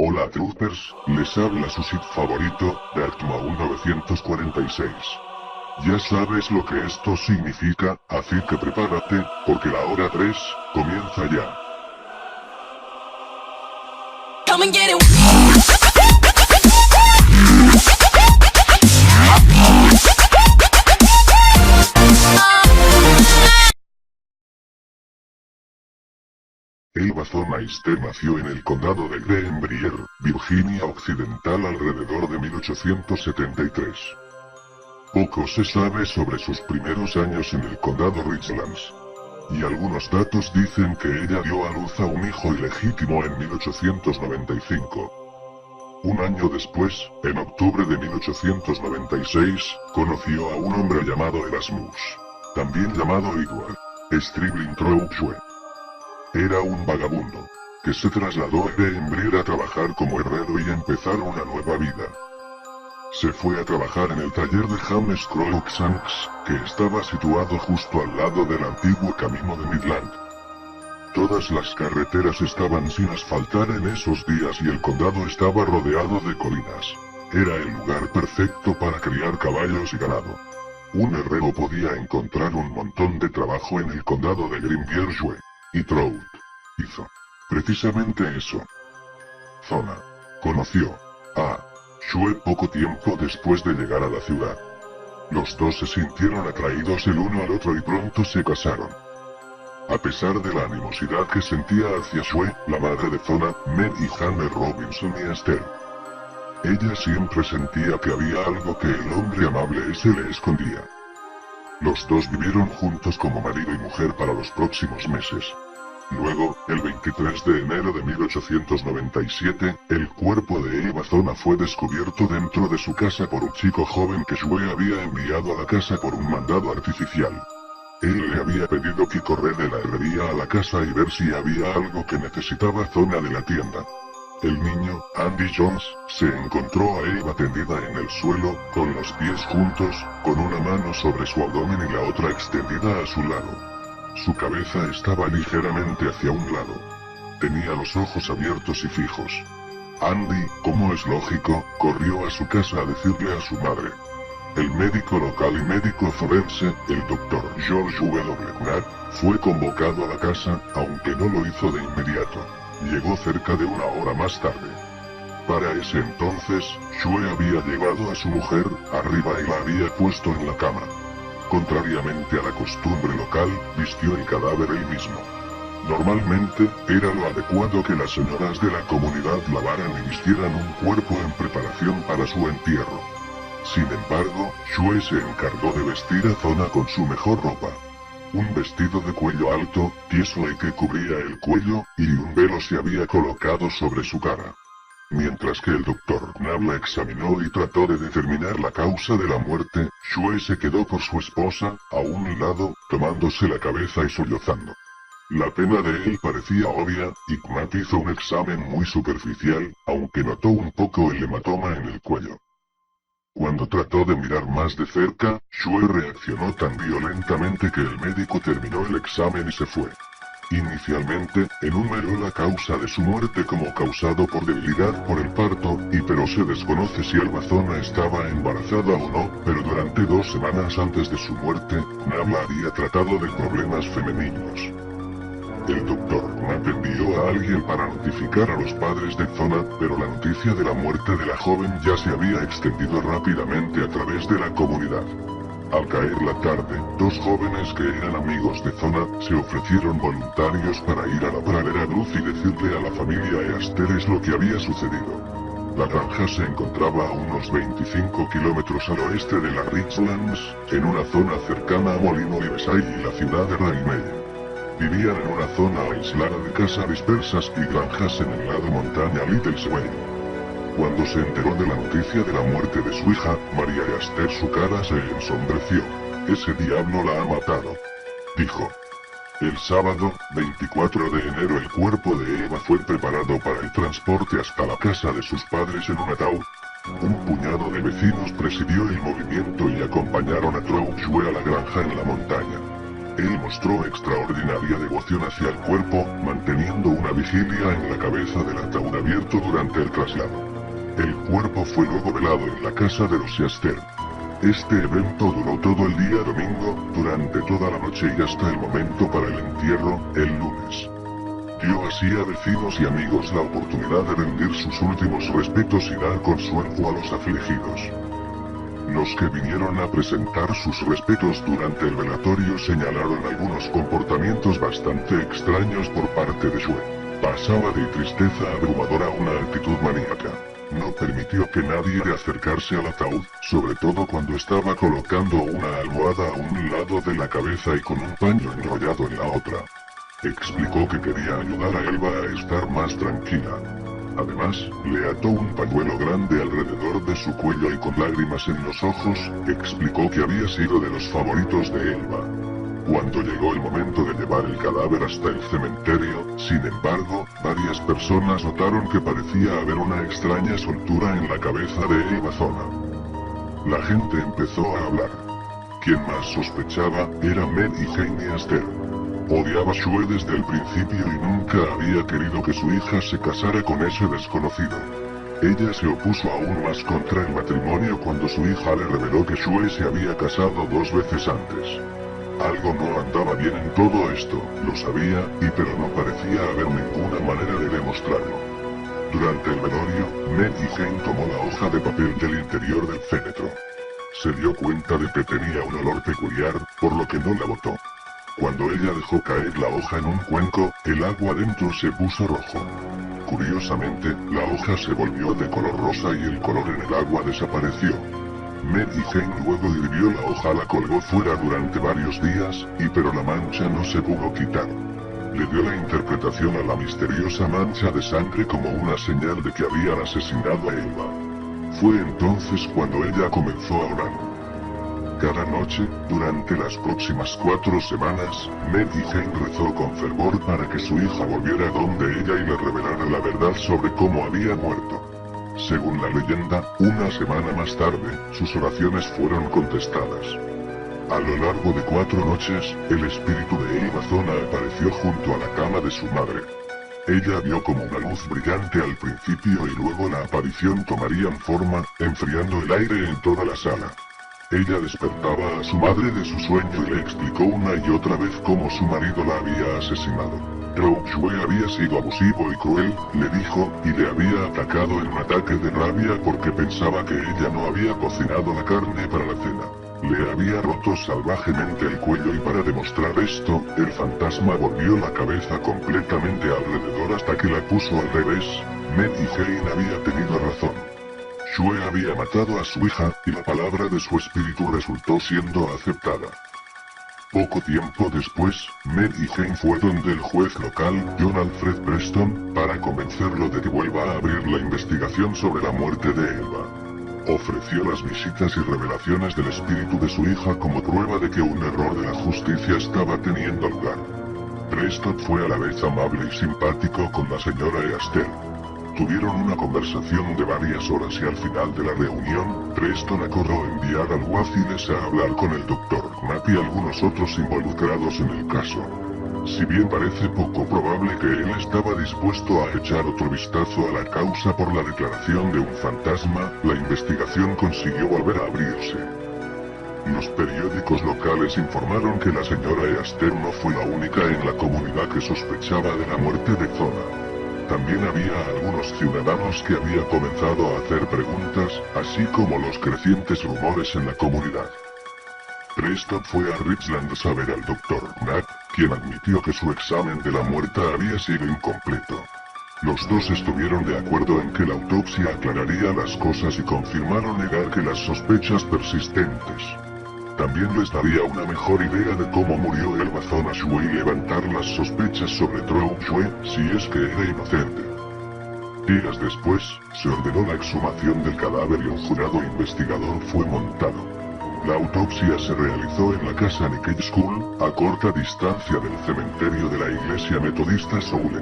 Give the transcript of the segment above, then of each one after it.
Hola Troopers, les habla su Sith favorito, Darkmaul 946. Ya sabes lo que esto significa, así que prepárate, porque la hora 3 comienza ya. Come and get it. Elba Meister nació en el condado de Greenbrier, Virginia Occidental alrededor de 1873. Poco se sabe sobre sus primeros años en el condado Richlands. Y algunos datos dicen que ella dio a luz a un hijo ilegítimo en 1895. Un año después, en octubre de 1896, conoció a un hombre llamado Erasmus, también llamado Edward Stribling Troughue. Era un vagabundo, que se trasladó a Greenbrier a trabajar como herrero y empezar una nueva vida. Se fue a trabajar en el taller de James Cruikshanks, que estaba situado justo al lado del antiguo camino de Midland. Todas las carreteras estaban sin asfaltar en esos días y el condado estaba rodeado de colinas. Era el lugar perfecto para criar caballos y ganado. Un herrero podía encontrar un montón de trabajo en el condado de Greenbrier. Y Trout hizo precisamente eso. Zona conoció a Shue poco tiempo después de llegar a la ciudad. Los dos se sintieron atraídos el uno al otro y pronto se casaron. A pesar de la animosidad que sentía hacia Shue, la madre de Zona, Meg y Hammer Robinson y Esther, ella siempre sentía que había algo que el hombre amable se le escondía. Los dos vivieron juntos como marido y mujer para los próximos meses. Luego, el 23 de enero de 1897, el cuerpo de Eva Zona fue descubierto dentro de su casa por un chico joven que Shue había enviado a la casa por un mandado artificial. Él le había pedido que corriera de la herrería a la casa y ver si había algo que necesitaba Zona de la tienda. El niño, Andy Jones, se encontró a Eva tendida en el suelo, con los pies juntos, con una mano sobre su abdomen y la otra extendida a su lado. Su cabeza estaba ligeramente hacia un lado. Tenía los ojos abiertos y fijos. Andy, como es lógico, corrió a su casa a decirle a su madre. El médico local y médico forense, el Dr. George W. Knapp, fue convocado a la casa, aunque no lo hizo de inmediato. Llegó cerca de una hora más tarde. Para ese entonces, Shue había llevado a su mujer arriba y la había puesto en la cama. Contrariamente a la costumbre local, vistió el cadáver él mismo. Normalmente, era lo adecuado que las señoras de la comunidad lavaran y vistieran un cuerpo en preparación para su entierro. Sin embargo, Shue se encargó de vestir a Zona con su mejor ropa. Un vestido de cuello alto, tieso y que cubría el cuello, y un velo se había colocado sobre su cara. Mientras que el Dr. Knapp la examinó y trató de determinar la causa de la muerte, Shue se quedó por su esposa, a un lado, tomándose la cabeza y sollozando. La pena de él parecía obvia, y Knapp hizo un examen muy superficial, aunque notó un poco el hematoma en el cuello. Cuando trató de mirar más de cerca, Shue reaccionó tan violentamente que el médico terminó el examen y se fue. Inicialmente, enumeró la causa de su muerte como causado por debilidad por el parto, pero se desconoce si Elba Zona estaba embarazada o no, pero durante 2 semanas antes de su muerte, Knapp la había tratado de problemas femeninos. El Dr. Knapp envió a alguien para notificar a los padres de Zona, pero la noticia de la muerte de la joven ya se había extendido rápidamente a través de la comunidad. Al caer la tarde, 2 jóvenes que eran amigos de Zona se ofrecieron voluntarios para ir a la pradera Luz y decirle a la familia Easteres lo que había sucedido. La granja se encontraba a unos 25 kilómetros al oeste de las Richlands, en una zona cercana a Molino Livesey y la ciudad de Railmay. Vivían en una zona aislada de casas dispersas y granjas en el lado montaña Little Sway. Cuando se enteró de la noticia de la muerte de su hija, María Esther, su cara se ensombreció. Ese diablo la ha matado, dijo. El sábado, 24 de enero, el cuerpo de Eva fue preparado para el transporte hasta la casa de sus padres en un ataúd. Un puñado de vecinos presidió el movimiento y acompañaron a Troughue a la granja en la montaña. Él mostró extraordinaria devoción hacia el cuerpo, manteniendo una vigilia en la cabeza del ataúd abierto durante el traslado. El cuerpo fue luego velado en la casa de los Yaster. Este evento duró todo el día domingo, durante toda la noche y hasta el momento para el entierro, el lunes. Dio así a vecinos y amigos la oportunidad de rendir sus últimos respetos y dar consuelo a los afligidos. Los que vinieron a presentar sus respetos durante el velatorio señalaron algunos comportamientos bastante extraños por parte de Shue. Pasaba de tristeza abrumadora a una actitud maníaca. No permitió que nadie le acercarse al ataúd, sobre todo cuando estaba colocando una almohada a un lado de la cabeza y con un paño enrollado en la otra. Explicó que quería ayudar a Elba a estar más tranquila. Además, le ató un pañuelo grande alrededor de su cuello y con lágrimas en los ojos, explicó que había sido de los favoritos de Elba. Cuando llegó el momento de llevar el cadáver hasta el cementerio, sin embargo, varias personas notaron que parecía haber una extraña soltura en la cabeza de Elba Zona. La gente empezó a hablar. Quien más sospechaba era Med y Heine Aster. Odiaba a Shue desde el principio y nunca había querido que su hija se casara con ese desconocido. Ella se opuso aún más contra el matrimonio cuando su hija le reveló que Shue se había casado 2 veces antes. Algo no andaba bien en todo esto, lo sabía, pero no parecía haber ninguna manera de demostrarlo. Durante el velorio, Med y Heine tomó la hoja de papel del interior del féretro. Se dio cuenta de que tenía un olor peculiar, por lo que no la botó. Cuando ella dejó caer la hoja en un cuenco, el agua dentro se puso rojo. Curiosamente, la hoja se volvió de color rosa y el color en el agua desapareció. Med y Heine luego hirvió la hoja, la colgó fuera durante varios días, pero la mancha no se pudo quitar. Le dio la interpretación a la misteriosa mancha de sangre como una señal de que habían asesinado a Elba. Fue entonces cuando ella comenzó a orar. Cada noche, durante las próximas 4 semanas, Med y Heine rezó con fervor para que su hija volviera donde ella y le revelara la verdad sobre cómo había muerto. Según la leyenda, una semana más tarde, sus oraciones fueron contestadas. A lo largo de 4 noches, el espíritu de Elba Zona apareció junto a la cama de su madre. Ella vio como una luz brillante al principio y luego la aparición tomaría forma, enfriando el aire en toda la sala. Ella despertaba a su madre de su sueño y le explicó una y otra vez cómo su marido la había asesinado. Shue había sido abusivo y cruel, le dijo, y le había atacado en un ataque de rabia porque pensaba que ella no había cocinado la carne para la cena. Le había roto salvajemente el cuello y para demostrar esto, el fantasma volvió la cabeza completamente alrededor hasta que la puso al revés. Med y Heine había tenido razón. Shue había matado a su hija, y la palabra de su espíritu resultó siendo aceptada. Poco tiempo después, Med y Heine fue donde el juez local, John Alfred Preston, para convencerlo de que vuelva a abrir la investigación sobre la muerte de Elba. Ofreció las visitas y revelaciones del espíritu de su hija como prueba de que un error de la justicia estaba teniendo lugar. Preston fue a la vez amable y simpático con la señora Aster. Tuvieron una conversación de varias horas y al final de la reunión, Preston acordó enviar alguaciles a hablar con el Dr. Knapp y algunos otros involucrados en el caso. Si bien parece poco probable que él estaba dispuesto a echar otro vistazo a la causa por la declaración de un fantasma, la investigación consiguió volver a abrirse. Los periódicos locales informaron que la señora Aster no fue la única en la comunidad que sospechaba de la muerte de Zona. También había algunos ciudadanos que habían comenzado a hacer preguntas, así como los crecientes rumores en la comunidad. Preston fue a Richland a saber al Dr. Knapp, quien admitió que su examen de la muerte había sido incompleto. Los dos estuvieron de acuerdo en que la autopsia aclararía las cosas y confirmaron negar que las sospechas persistentes. También les daría una mejor idea de cómo murió Elba Zona Shue y levantar las sospechas sobre Shue, si es que era inocente. Días después, se ordenó la exhumación del cadáver y un jurado investigador fue montado. La autopsia se realizó en la casa Nikkei School, a corta distancia del cementerio de la iglesia metodista Soule.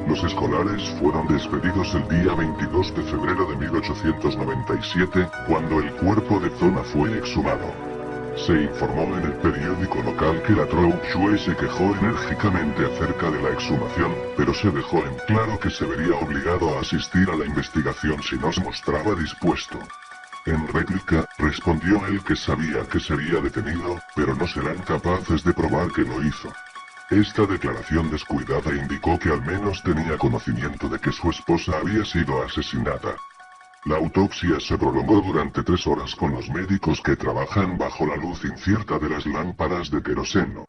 Los escolares fueron despedidos el día 22 de febrero de 1897, cuando el cuerpo de Zona fue exhumado. Se informó en el periódico local que la Trou Shue se quejó enérgicamente acerca de la exhumación, pero se dejó en claro que se vería obligado a asistir a la investigación si no se mostraba dispuesto. En réplica, respondió él que sabía que sería detenido, pero no serán capaces de probar que lo hizo. Esta declaración descuidada indicó que al menos tenía conocimiento de que su esposa había sido asesinada. La autopsia se prolongó durante 3 horas con los médicos que trabajan bajo la luz incierta de las lámparas de queroseno.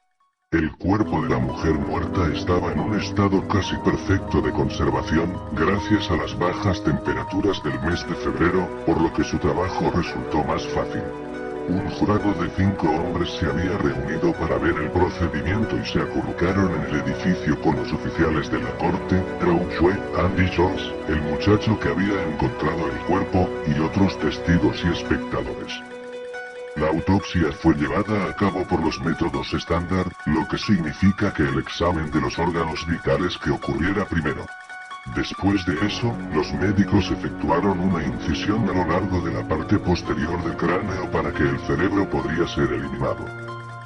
El cuerpo de la mujer muerta estaba en un estado casi perfecto de conservación, gracias a las bajas temperaturas del mes de febrero, por lo que su trabajo resultó más fácil. Un jurado de 5 hombres se había reunido para ver el procedimiento y se acurrucaron en el edificio con los oficiales de la corte, Trou Shue, Andy Jones, el muchacho que había encontrado el cuerpo, y otros testigos y espectadores. La autopsia fue llevada a cabo por los métodos estándar, lo que significa que el examen de los órganos vitales que ocurriera primero. Después de eso, los médicos efectuaron una incisión a lo largo de la parte posterior del cráneo para que el cerebro podría ser eliminado.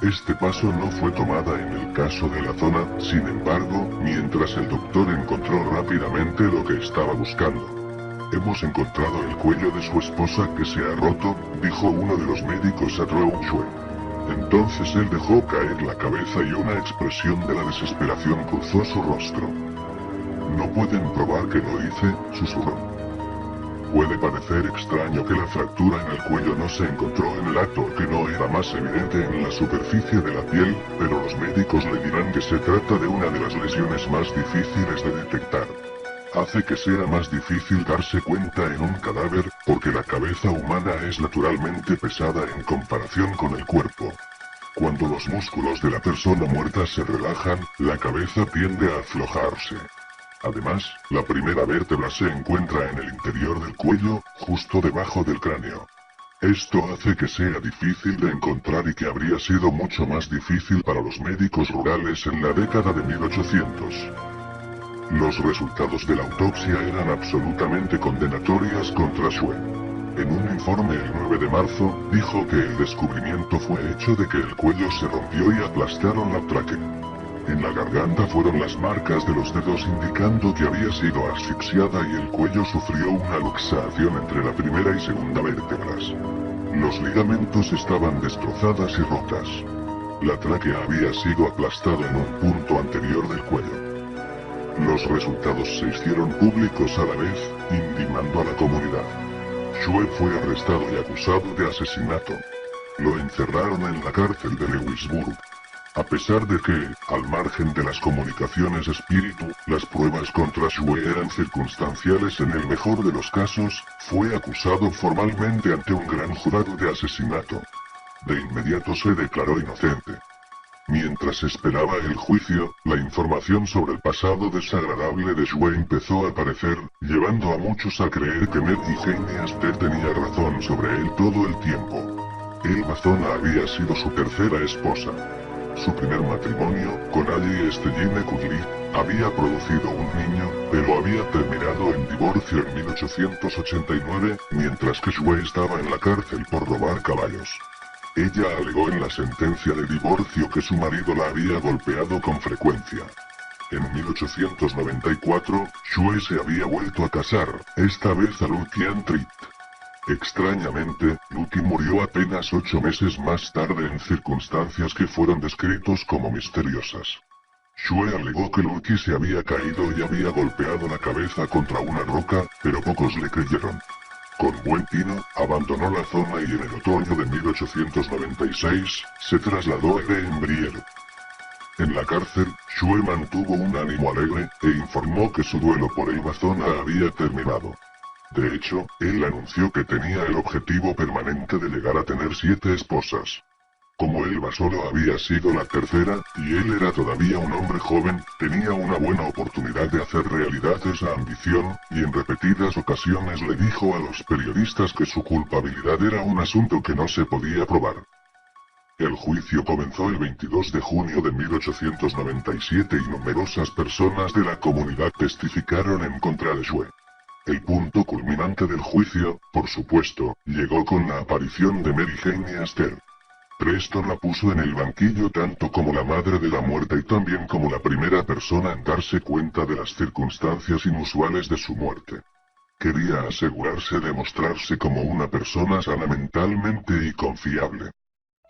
Este paso no fue tomada en el caso de la zona, sin embargo, mientras el doctor encontró rápidamente lo que estaba buscando. Hemos encontrado el cuello de su esposa que se ha roto, dijo uno de los médicos a Trou Shue. Entonces él dejó caer la cabeza y una expresión de la desesperación cruzó su rostro. No pueden probar que lo hice, susurró. Puede parecer extraño que la fractura en el cuello no se encontró en el acto, que no era más evidente en la superficie de la piel, pero los médicos le dirán que se trata de una de las lesiones más difíciles de detectar. Hace que sea más difícil darse cuenta en un cadáver, porque la cabeza humana es naturalmente pesada en comparación con el cuerpo. Cuando los músculos de la persona muerta se relajan, la cabeza tiende a aflojarse. Además, la primera vértebra se encuentra en el interior del cuello, justo debajo del cráneo. Esto hace que sea difícil de encontrar y que habría sido mucho más difícil para los médicos rurales en la década de 1800. Los resultados de la autopsia eran absolutamente condenatorias contra Shue. En un informe el 9 de marzo, dijo que el descubrimiento fue hecho de que el cuello se rompió y aplastaron la tráquea. En la garganta fueron las marcas de los dedos indicando que había sido asfixiada y el cuello sufrió una luxación entre la primera y segunda vértebras. Los ligamentos estaban destrozadas y rotas. La tráquea había sido aplastada en un punto anterior del cuello. Los resultados se hicieron públicos a la vez, indignando a la comunidad. Shue fue arrestado y acusado de asesinato. Lo encerraron en la cárcel de Lewisburg. A pesar de que, al margen de las comunicaciones espíritu, las pruebas contra Shue eran circunstanciales en el mejor de los casos, fue acusado formalmente ante un gran jurado de asesinato. De inmediato se declaró inocente. Mientras esperaba el juicio, la información sobre el pasado desagradable de Shue empezó a aparecer, llevando a muchos a creer que Ned y Jane Aster tenía razón sobre él todo el tiempo. Elbazona había sido su tercera esposa. Su primer matrimonio, con Ali Stelline Kudli, había producido un niño, pero había terminado en divorcio en 1889, mientras que Shue estaba en la cárcel por robar caballos. Ella alegó en la sentencia de divorcio que su marido la había golpeado con frecuencia. En 1894, Shue se había vuelto a casar, esta vez a Lucian Tritt. Extrañamente, Lucky murió apenas 8 meses más tarde en circunstancias que fueron descritos como misteriosas. Shue alegó que Lucky se había caído y había golpeado la cabeza contra una roca, pero pocos le creyeron. Con buen tino, abandonó la zona y en el otoño de 1896, se trasladó a Greenbrier. En la cárcel, Shue mantuvo un ánimo alegre, e informó que su duelo por Elbazona había terminado. De hecho, él anunció que tenía el objetivo permanente de llegar a tener 7 esposas. Como Elba solo había sido la tercera, y él era todavía un hombre joven, tenía una buena oportunidad de hacer realidad esa ambición, y en repetidas ocasiones le dijo a los periodistas que su culpabilidad era un asunto que no se podía probar. El juicio comenzó el 22 de junio de 1897 y numerosas personas de la comunidad testificaron en contra de Shue. El punto culminante del juicio, por supuesto, llegó con la aparición de Mary Jane Astor. Preston la puso en el banquillo tanto como la madre de la muerte y también como la primera persona en darse cuenta de las circunstancias inusuales de su muerte. Quería asegurarse de mostrarse como una persona sana mentalmente y confiable.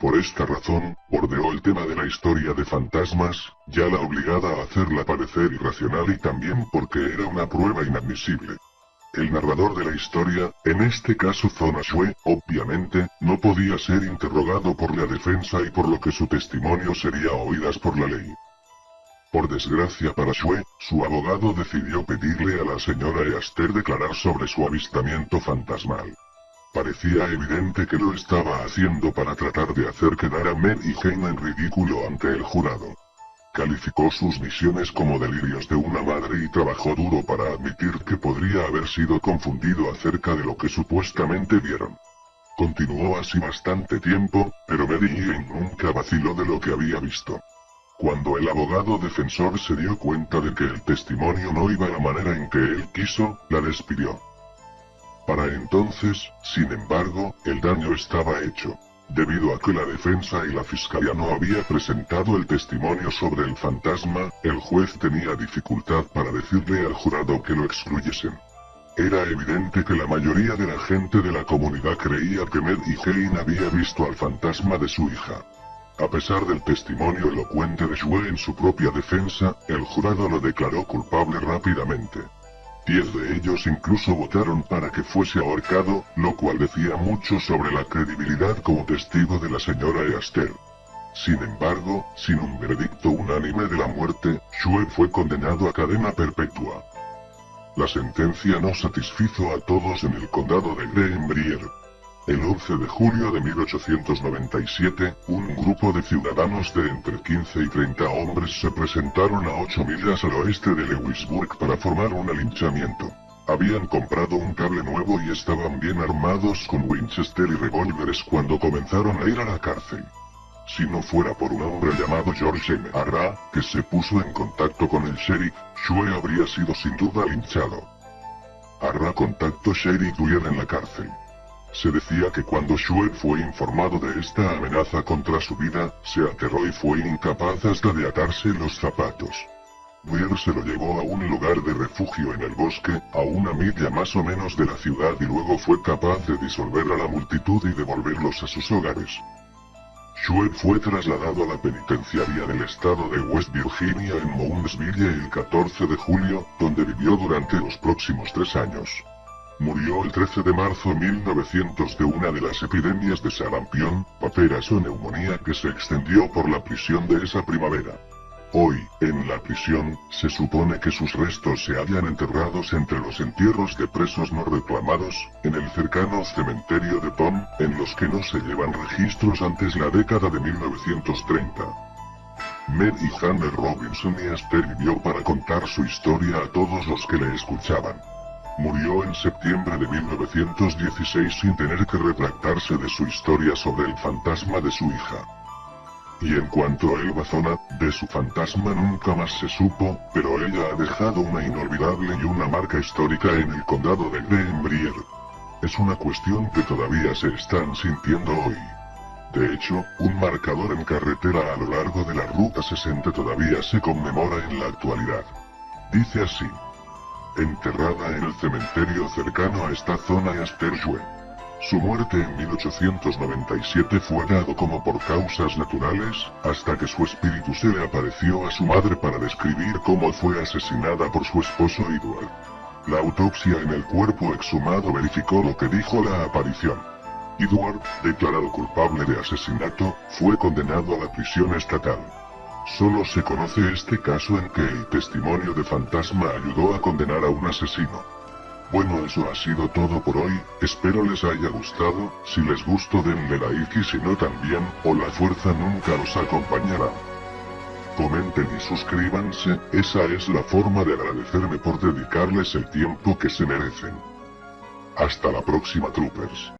Por esta razón, bordeó el tema de la historia de fantasmas, ya la obligada a hacerla parecer irracional y también porque era una prueba inadmisible. El narrador de la historia, en este caso Zona Shue, obviamente, no podía ser interrogado por la defensa y por lo que su testimonio sería oídas por la ley. Por desgracia para Shue, su abogado decidió pedirle a la señora Easter declarar sobre su avistamiento fantasmal. Parecía evidente que lo estaba haciendo para tratar de hacer quedar a Mer y Jane en ridículo ante el jurado. Calificó sus visiones como delirios de una madre y trabajó duro para admitir que podría haber sido confundido acerca de lo que supuestamente vieron. Continuó así bastante tiempo, pero Mary Jane nunca vaciló de lo que había visto. Cuando el abogado defensor se dio cuenta de que el testimonio no iba a la manera en que él quiso, la despidió. Para entonces, sin embargo, el daño estaba hecho. Debido a que la defensa y la fiscalía no había presentado el testimonio sobre el fantasma, el juez tenía dificultad para decirle al jurado que lo excluyesen. Era evidente que la mayoría de la gente de la comunidad creía que Med y Jane había visto al fantasma de su hija. A pesar del testimonio elocuente de Shue en su propia defensa, el jurado lo declaró culpable rápidamente. 10 de ellos incluso votaron para que fuese ahorcado, lo cual decía mucho sobre la credibilidad como testigo de la señora Easter. Sin embargo, sin un veredicto unánime de la muerte, Shue fue condenado a cadena perpetua. La sentencia no satisfizo a todos en el condado de Greenbrier. El 11 de julio de 1897, un grupo de ciudadanos de entre 15 y 30 hombres se presentaron a 8 millas al oeste de Lewisburg para formar un linchamiento. Habían comprado un cable nuevo y estaban bien armados con Winchester y revólveres cuando comenzaron a ir a la cárcel. Si no fuera por un hombre llamado George M. Arra, que se puso en contacto con el sheriff, Shue habría sido sin duda linchado. Arra contactó Sheriff Dwyer en la cárcel. Se decía que cuando Shue fue informado de esta amenaza contra su vida, se aterró y fue incapaz hasta de atarse los zapatos. Dwyer se lo llevó a un lugar de refugio en el bosque, a una milla más o menos de la ciudad y luego fue capaz de disolver a la multitud y devolverlos a sus hogares. Shue fue trasladado a la penitenciaría del estado de West Virginia en Moundsville el 14 de julio, donde vivió durante los próximos 3 años. Murió el 13 de marzo de 1900 de una de las epidemias de sarampión, paperas o neumonía que se extendió por la prisión de esa primavera. Hoy, en la prisión, se supone que sus restos se hallan enterrados entre los entierros de presos no reclamados, en el cercano cementerio de Tom, en los que no se llevan registros antes la década de 1930. Med y Hunter Robinson y Aster vivió para contar su historia a todos los que le escuchaban. Murió en septiembre de 1916 sin tener que retractarse de su historia sobre el fantasma de su hija. Y en cuanto a Elva Zona, de su fantasma nunca más se supo, pero ella ha dejado una inolvidable y una marca histórica en el condado de Greenbrier. Es una cuestión que todavía se están sintiendo hoy. De hecho, un marcador en carretera a lo largo de la Ruta 60 todavía se conmemora en la actualidad. Dice así: enterrada en el cementerio cercano a esta zona Aster Shue. Su muerte en 1897 fue dado como por causas naturales, hasta que su espíritu se le apareció a su madre para describir cómo fue asesinada por su esposo Edward. La autopsia en el cuerpo exhumado verificó lo que dijo la aparición. Edward, declarado culpable de asesinato, fue condenado a la prisión estatal. Solo se conoce este caso en que el testimonio de fantasma ayudó a condenar a un asesino. Bueno, eso ha sido todo por hoy, espero les haya gustado. Si les gustó denle like y si no también, o la fuerza nunca los acompañará. Comenten y suscríbanse, esa es la forma de agradecerme por dedicarles el tiempo que se merecen. Hasta la próxima, troopers.